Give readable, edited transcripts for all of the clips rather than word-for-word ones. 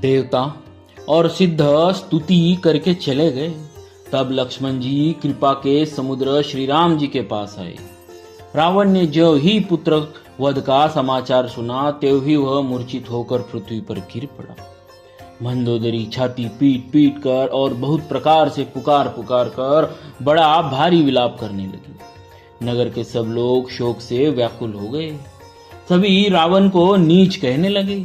देवता और सिद्ध स्तुति करके चले गए। तब लक्ष्मण जी कृपा के समुद्र श्री राम जी के पास आए। रावण ने जो ही पुत्र वध का समाचार सुना त्यों ही वह मूर्छित होकर पृथ्वी पर गिर पड़ा। मंदोदरी छाती पीट पीट कर और बहुत प्रकार से पुकार पुकार कर बड़ा भारी विलाप करने लगी। नगर के सब लोग शोक से व्याकुल हो गए। सभी रावण को नीच कहने लगे।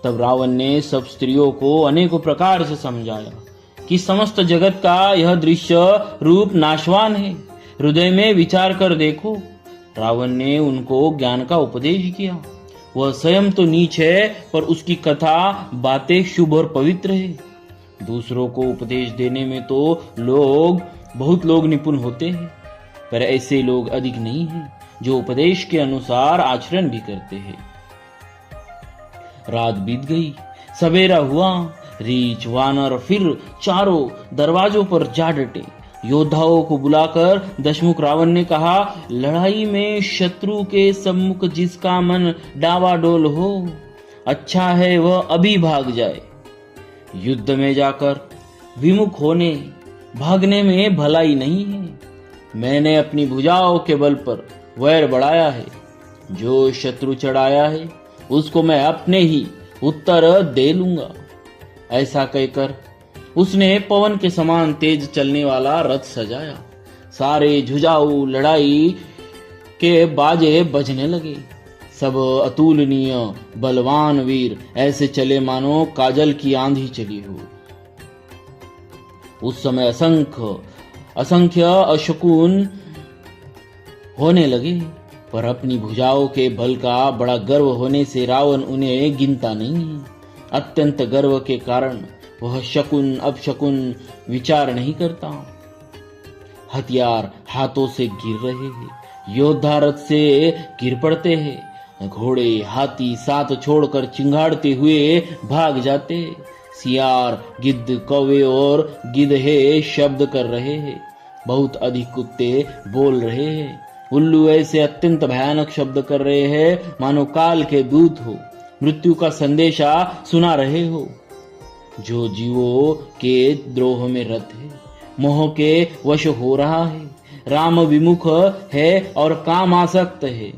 तब रावण ने सब स्त्रियों को अनेकों प्रकार से समझाया कि समस्त जगत का यह दृश्य रूप नाशवान है, हृदय में विचार कर देखो। रावण ने उनको ज्ञान का उपदेश किया। वह स्वयं तो नीच है पर उसकी कथा बातें शुभ और पवित्र है। दूसरों को उपदेश देने में तो बहुत लोग निपुण होते हैं, पर ऐसे लोग अधिक नहीं हैं जो उपदेश के अनुसार आचरण भी करते हैं। रात बीत गई, सवेरा हुआ। रीछ वानर फिर चारों दरवाजों पर जा डटे। योद्धाओं को बुलाकर दशमुख रावण ने कहा, लड़ाई में शत्रु के सम्मुख जिसका मन डावाडोल हो, अच्छा है वह अभी भाग जाए। युद्ध में जाकर विमुख होने भागने में भलाई नहीं है। मैंने अपनी भुजाओं के बल पर वैर बढ़ाया है। जो शत्रु चढ़ाया है उसको मैं अपने ही उत्तर दे लूंगा। ऐसा कहकर उसने पवन के समान तेज चलने वाला रथ सजाया। सारे जुझाऊ लड़ाई के बाजे बजने लगे। सब अतुलनीय बलवान वीर ऐसे चले मानो काजल की आंधी चली हो। उस समय असंख्य अशकुन होने लगे, पर अपनी भुजाओं के बल का बड़ा गर्व होने से रावण उन्हें गिनता नहीं है। अत्यंत गर्व के कारण वह शकुन अपशकुन विचार नहीं करता। हथियार हाथों से गिर रहे हैं, योद्धा रथ से गिर पड़ते हैं, घोड़े हाथी साथ छोड़कर चिंगाड़ते हुए भाग जाते। सियार गिद्ध कौवे और गिद्धे शब्द कर रहे हैं। बहुत अधिक कुत्ते बोल रहे हैं। उल्लू ऐसे अत्यंत भयानक शब्द कर रहे हैं मानो काल के दूत हो, मृत्यु का संदेशा सुना रहे हो। जो जीवों के द्रोह में रत है, मोह के वश हो रहा है, राम विमुख है और काम आसक्त है,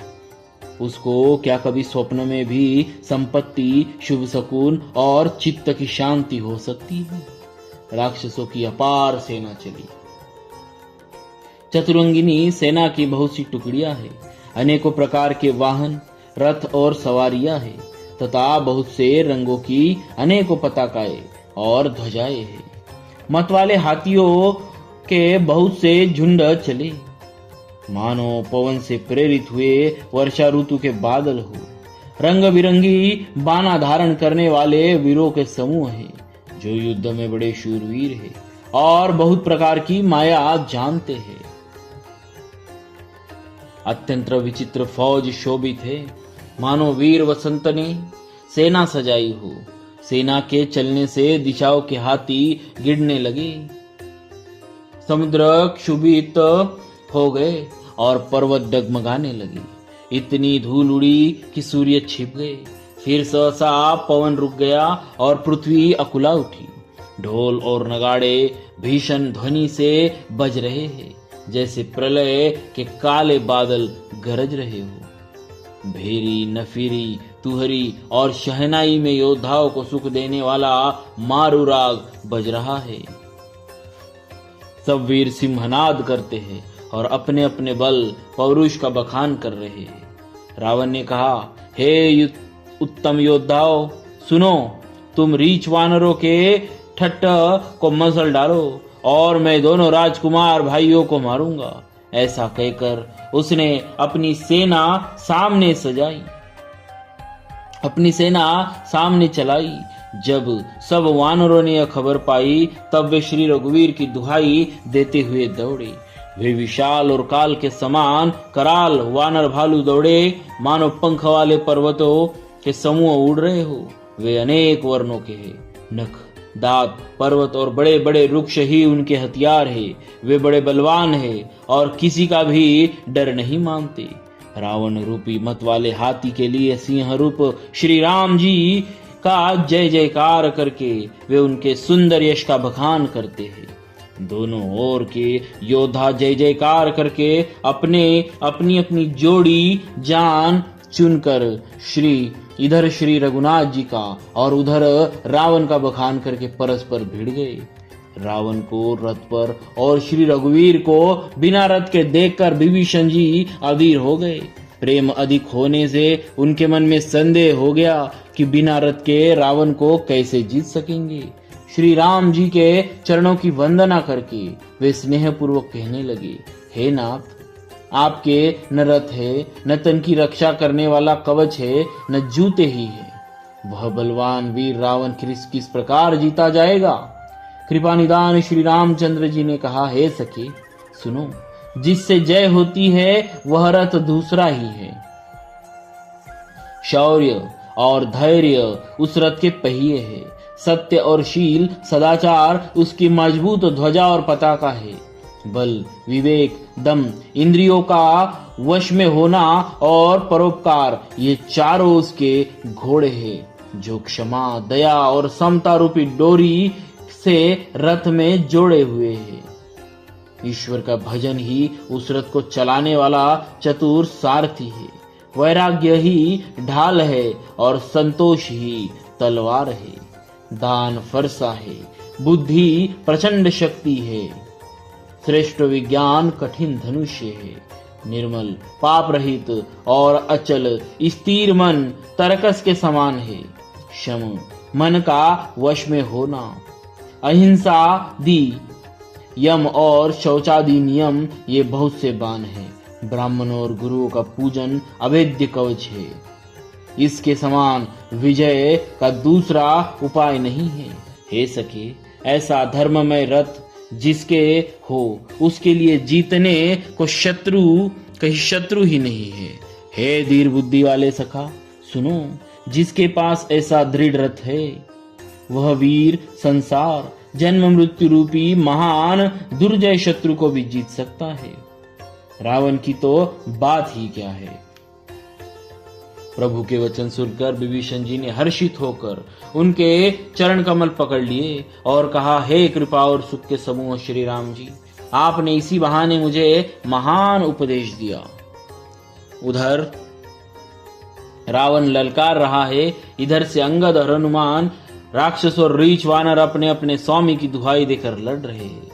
उसको क्या कभी स्वप्न में भी संपत्ति, शुभ शकुन और चित्त की शांति हो सकती है। राक्षसों की अपार सेना चली। चतुरंगिनी सेना की बहुत सी टुकड़ियां हैं, अनेकों प्रकार के वाहन, रथ और सवारियां हैं तथा बहुत से रंगों की अनेकों पताकाएं और ध्वजाएं हैं। मतवाले हाथियों के बहुत से झुंड चले, मानो पवन से प्रेरित हुए वर्षा ऋतु के बादल हो। रंग बिरंगी बाना धारण करने वाले वीरों के समूह हैं, जो युद्ध में बड़े शूरवीर हैं और बहुत प्रकार की माया जानते हैं। अत्यंत विचित्र फौज शोभित है, मानो वीर वसंत ने सेना सजाई हो। सेना के चलने से दिशाओं के हाथी गिरने लगे, समुद्र क्षुभित हो गए और पर्वत डगमगाने लगे। इतनी धूल उड़ी कि सूर्य छिप गए। फिर सहसा पवन रुक गया और पृथ्वी अकुला उठी। ढोल और नगाड़े भीषण ध्वनि से बज रहे हैं, जैसे प्रलय के काले बादल गरज रहे हो। भेरी, नफीरी, तुहरी और शहनाई में योद्धाओं को सुख देने वाला मारू राग बज रहा है। सब वीर सिंहनाद करते हैं और अपने अपने बल पौरुष का बखान कर रहे हैं। रावण ने कहा, हे उत्तम योद्धाओं, सुनो, तुम रीछ वानरों के ठट्ट को मसल डालो और मैं दोनों राजकुमार भाइयों को मारूंगा। ऐसा कहकर उसने अपनी सेना सामने चलाई। जब सब वानरों ने यह खबर पाई तब वे श्री रघुवीर की दुहाई देते हुए दौड़े। वे विशाल और काल के समान कराल वानर भालू दौड़े, मानो पंख वाले पर्वतों के समूह उड़ रहे हो। वे अनेक वर्णों के हैं, नख, दांत, पर्वत और बड़े बड़े वृक्ष ही उनके हथियार है। वे बड़े बलवान है और किसी का भी डर नहीं मानते। रावण रूपी मत वाले हाथी के लिए सिंह रूप श्री राम जी का जय जयकार करके वे उनके सुंदर यश का बखान करते हैं। दोनों ओर के योद्धा जय जयकार करके अपनी अपनी जोड़ी जान चुनकर इधर श्री रघुनाथ जी का और उधर रावण का बखान करके परस्पर भिड़ गए। रावण को रथ पर और श्री रघुवीर को बिना रथ के देखकर विभीषण जी अधीर हो गए। प्रेम अधिक होने से उनके मन में संदेह हो गया कि बिना रथ के रावण को कैसे जीत सकेंगे। श्री राम जी के चरणों की वंदना करके वे स्नेह पूर्वक कहने लगे, हे नाथ, आपके न रथ है, न तन की रक्षा करने वाला कवच है, न जूते ही है। वह बलवान वीर रावण किस प्रकार जीता जाएगा? कृपा निदान श्री रामचंद्र जी ने कहा, हे सखी सुनो, जिससे जय होती है वह रथ दूसरा ही है। शौर्य और धैर्य उस रथ के पहिए है। सत्य और शील सदाचार उसकी मजबूत ध्वजा और पताका है। बल, विवेक, दम, इंद्रियों का वश में होना और परोपकार, ये चारों उसके घोड़े हैं जो क्षमा, दया और समता रूपी डोरी से रथ में जोड़े हुए हैं। ईश्वर का भजन ही उस रथ को चलाने वाला चतुर सारथी है। वैराग्य ही ढाल है और संतोष ही तलवार है। दान फरसा है, बुद्धि प्रचंड शक्ति है। श्रेष्ठ विज्ञान कठिन धनुष्य है। निर्मल, पाप रहित और अचल स्थिर मन तरकस के समान है। शम, मन का वश में होना। अहिंसा दी, यम और शौचादि नियम, ये बहुत से बाण है। ब्राह्मण और गुरुओं का पूजन अभेद्य कवच है। इसके समान विजय का दूसरा उपाय नहीं है। हे सखे, ऐसा धर्ममय रथ जिसके हो उसके लिए जीतने को कहीं शत्रु ही नहीं है। हे धीर बुद्धि वाले सखा सुनो, जिसके पास ऐसा दृढ़ रथ है वह वीर संसार जन्म मृत्यु रूपी महान दुर्जय शत्रु को भी जीत सकता है। रावण की तो बात ही क्या है। प्रभु के वचन सुनकर विभीषण जी ने हर्षित होकर उनके चरण कमल पकड़ लिए और कहा, हे कृपा और सुख के समूह श्री राम जी, आपने इसी बहाने मुझे महान उपदेश दिया। उधर रावण ललकार रहा है, इधर से अंगद और हनुमान, राक्षस और रीछ वानर अपने अपने स्वामी की दुहाई देकर लड़ रहे हैं।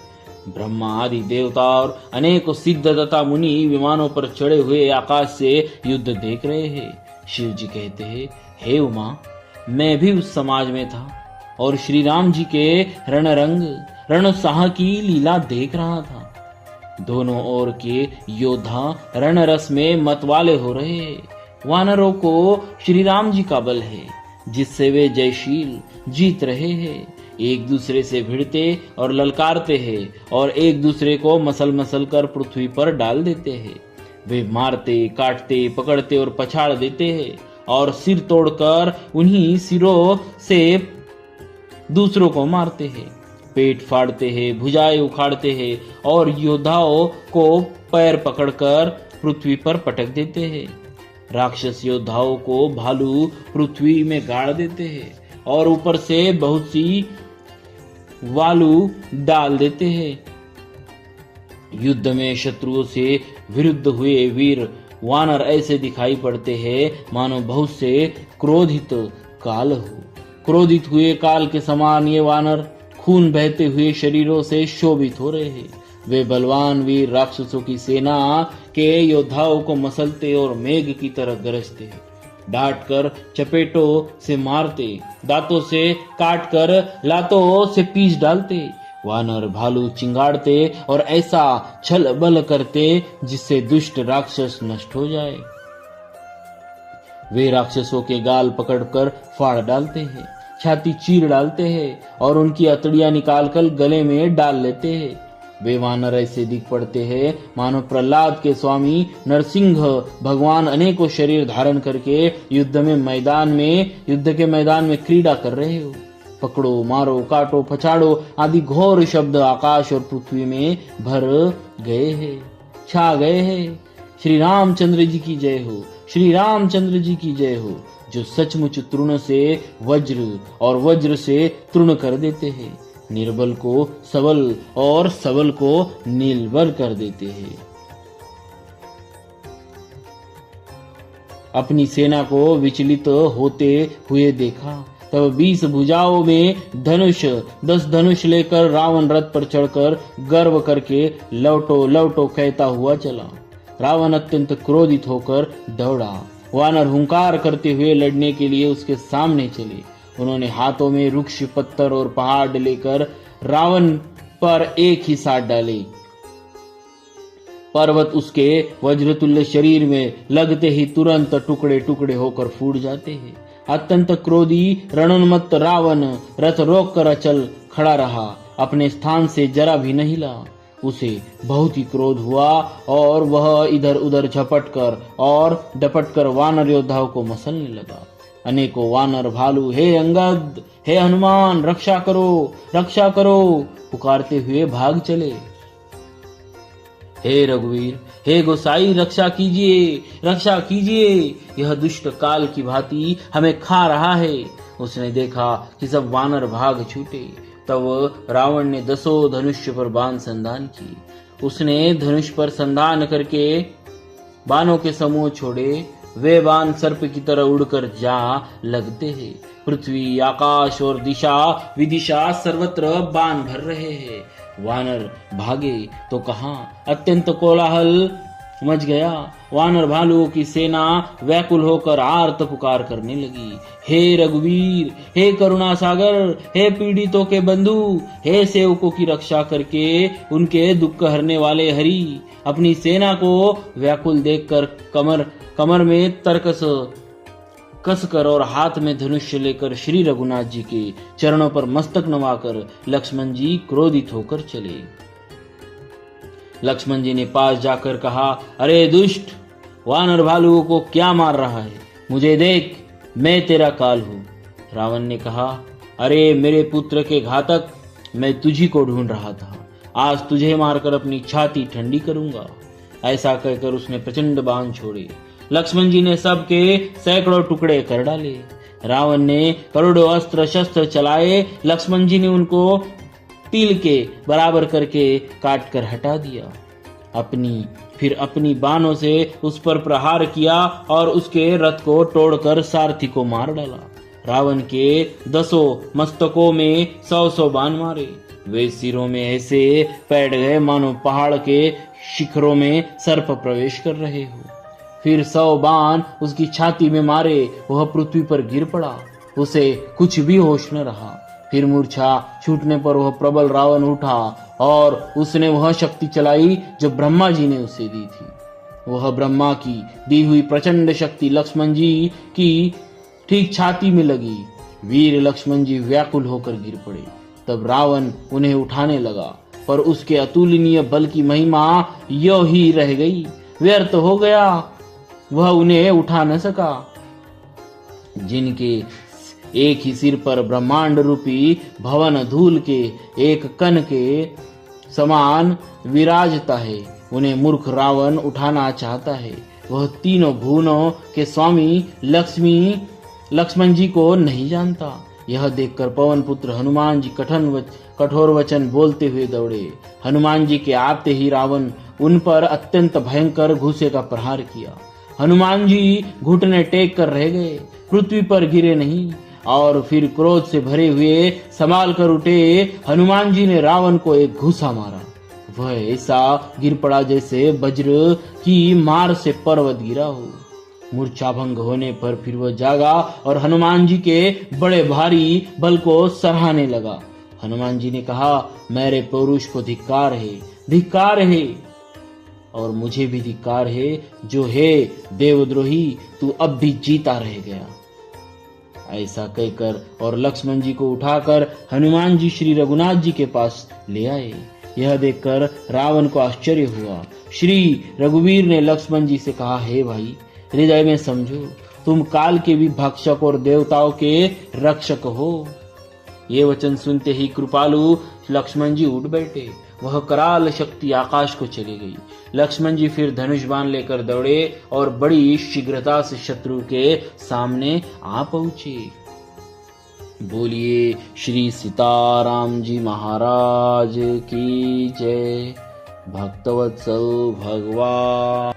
ब्रह्मा आदि देवता और अनेकों सिद्ध तथा मुनि विमानों पर चढ़े हुए आकाश से युद्ध देख रहे हैं। शिव जी कहते हैं, हे उमा, मैं भी उस समाज में था और श्री राम जी के रणोत्साह की लीला देख रहा था। दोनों ओर के योद्धा रण रस में मतवाले हो रहे हैं। वानरों को श्री राम जी का बल है जिससे वे जयशील जीत रहे हैं। एक दूसरे से भिड़ते और ललकारते हैं और एक दूसरे को मसल कर पृथ्वी पर डाल देते हैं। वे मारते, काटते, पकड़ते और पछाड़ देते हैं और सिर तोड़कर उन्हीं सिरों से दूसरों को मारते हैं। पेट फाड़ते हैं, भुजाएं उखाड़ते हैं और योद्धाओं को पैर पकड़कर पृथ्वी पर पटक देते हैं। राक्षस योद्धाओं को भालू पृथ्वी में गाड़ देते हैं और ऊपर से बहुत सी वालू डाल देते हैं। युद्ध में शत्रुओं से विरुद्ध हुए वीर वानर ऐसे दिखाई पड़ते हैं मानो बहुत से क्रोधित काल हो। क्रोधित हुए काल के समान ये वानर खून बहते हुए शरीरों से शोभित हो रहे हैं। वे बलवान वीर राक्षसों की सेना के योद्धाओं को मसलते और मेघ की तरह गरजते हैं। डांट कर चपेटों से मारते, दांतों से काट कर लातों से पीस डालते। वानर भालू चिंगाड़ते और ऐसा छल बल करते जिससे दुष्ट राक्षस नष्ट हो जाए। वे राक्षसों के गाल पकड़कर फाड़ डालते हैं, छाती चीर डालते हैं और उनकी अतड़ियां निकालकर गले में डाल लेते हैं। वे वानर ऐसे दिख पड़ते हैं मानो प्रहलाद के स्वामी नरसिंह भगवान अनेकों शरीर धारण करके युद्ध के मैदान में क्रीड़ा कर रहे हो। पकड़ो, मारो, काटो, पछाड़ो आदि घोर शब्द आकाश और पृथ्वी में भर गए हैं, छा गए हैं। श्री रामचंद्र जी की जय हो, श्री रामचंद्र जी की जय हो। जो सचमुच तृण से वज्र और वज्र से तृण कर देते हैं, निर्बल को सबल और सबल को निर्बल कर देते हैं। अपनी सेना को विचलित होते हुए देखा, तब 20 भुजाओं में धनुष 10 धनुष लेकर रावण रथ पर चढ़कर गर्व करके लौटो लौटो कहता हुआ चला। रावण अत्यंत क्रोधित होकर दौड़ा। वानर हुंकार करते हुए लड़ने के लिए उसके सामने चले। उन्होंने हाथों में वृक्ष, पत्थर और पहाड़ लेकर रावण पर एक ही साथ डाले। पर्वत उसके वज्रतुल्य शरीर में लगते ही तुरंत टुकड़े टुकड़े होकर फूट जाते हैं। अत्यंत क्रोधी रणोन्मत्त रावण रथ रोक कर अचल खड़ा रहा, अपने स्थान से जरा भी नहीं हिला। उसे बहुत ही क्रोध हुआ और वह इधर उधर झपट कर और डपट कर वानर योद्धाओं को मसलने लगा। अनेकों वानर भालू हे अंगद, हे हनुमान, रक्षा करो पुकारते हुए भाग चले। हे रघुवीर, हे गोसाई, रक्षा कीजिए, यह दुष्ट काल की भांति हमें खा रहा है। उसने देखा कि सब वानर भाग छूटे। तब रावण ने 10 धनुष पर बाण संधान की। उसने धनुष पर संधान करके बाणों के समूह छोड़े। वे बाण सर्प की तरह उड़कर जा लगते हैं। पृथ्वी, आकाश और दिशा विदिशा सर्वत्र बाण भर रहे हैं। वानर भागे तो कहां अत्यंत कोलाहल मच गया। वानर भालुओं की सेना व्याकुल होकर आर्त पुकार करने लगी। हे रघुवीर, हे करुणा सागर, हे पीड़ितों के बंधु, हे सेवकों की रक्षा करके उनके दुख हरने वाले हरि। अपनी सेना को व्याकुल देखकर कमर में तरकस कसकर और हाथ में धनुष्य लेकर श्री रघुनाथ जी के चरणों पर मस्तक नवाकर लक्ष्मण जी क्रोधित होकर चले। लक्ष्मण जी ने पास जाकर कहा, अरे दुष्ट, वानर भालुओं को क्या मार रहा है? मुझे देख, मैं तेरा काल हूं। रावण ने कहा, अरे मेरे पुत्र के घातक, मैं तुझी को ढूंढ रहा था। आज तुझे मारकर अपनी छाती ठंडी करूंगा। ऐसा कहकर उसने प्रचंड बाण छोड़े। लक्ष्मण जी ने सबके सैकड़ों टुकड़े कर डाले। रावण ने करोड़ों अस्त्र शस्त्र चलाए। लक्ष्मण जी ने उनको तिल के बराबर करके काट कर हटा दिया। फिर अपनी बाणों से उस पर प्रहार किया और उसके रथ को तोड़कर सारथी को मार डाला। रावण के 10 मस्तकों में 100 बाण मारे। वे सिरों में ऐसे पैठ गए मानो पहाड़ के शिखरों में सर्प प्रवेश कर रहे हो। फिर 100 बाण उसकी छाती में मारे। वह पृथ्वी पर गिर पड़ा। उसे कुछ भी होश न रहा। फिर मूर्छा छूटने पर वह प्रबल रावण उठा और उसने वह शक्ति चलाई जो ब्रह्मा जी ने उसे दी थी। वह ब्रह्मा की दी हुई प्रचंड शक्ति लक्ष्मण जी की ठीक छाती में लगी। वीर लक्ष्मण जी व्याकुल होकर गिर पड़े। तब रावण उन्हें उठाने लगा, पर उसके अतुलनीय बल की महिमा यो ही रह गई, व्यर्थ हो गया। वह उन्हें उठा न सका। जिनके एक ही सिर पर ब्रह्मांड रूपी भवन धूल के एक कण के समान विराजता है, उन्हें मूर्ख रावण उठाना चाहता है। वह तीनों भुवनों के स्वामी लक्ष्मण जी को नहीं जानता। यह देखकर पवन पुत्र हनुमान जी कठोर वचन बोलते हुए दौड़े। हनुमान जी के आते ही रावण उन पर अत्यंत भयंकर घूसे का प्रहार किया। हनुमान जी घुटने टेक कर रह गए, पृथ्वी पर गिरे नहीं। और फिर क्रोध से भरे हुए संभाल कर उठे हनुमान जी ने रावण को एक घूसा मारा। वह ऐसा गिर पड़ा जैसे वज्र की मार से पर्वत गिरा हो। मूर्छा भंग होने पर फिर वह जागा और हनुमान जी के बड़े भारी बल को सराहने लगा। हनुमान जी ने कहा, मेरे पौरुष को धिक्कार है और मुझे भी धिक्कार है जो हे देवद्रोही, तू अब भी जीता रह गया। ऐसा कहकर और लक्ष्मण जी को उठाकर हनुमान जी श्री रघुनाथ जी के पास ले आए। यह देखकर रावण को आश्चर्य हुआ। श्री रघुवीर ने लक्ष्मण जी से कहा, हे भाई, हृदय में समझो, तुम काल के भी भक्षक और देवताओं के रक्षक हो। ये वचन सुनते ही कृपालु लक्ष्मण जी उठ बैठे। वह कराल शक्ति आकाश को चली गई। लक्ष्मण जी फिर धनुष बाण लेकर दौड़े और बड़ी शीघ्रता से शत्रु के सामने आ पहुंचे। बोलिए श्री सीताराम जी महाराज की जय। भक्तवत्सल भगवान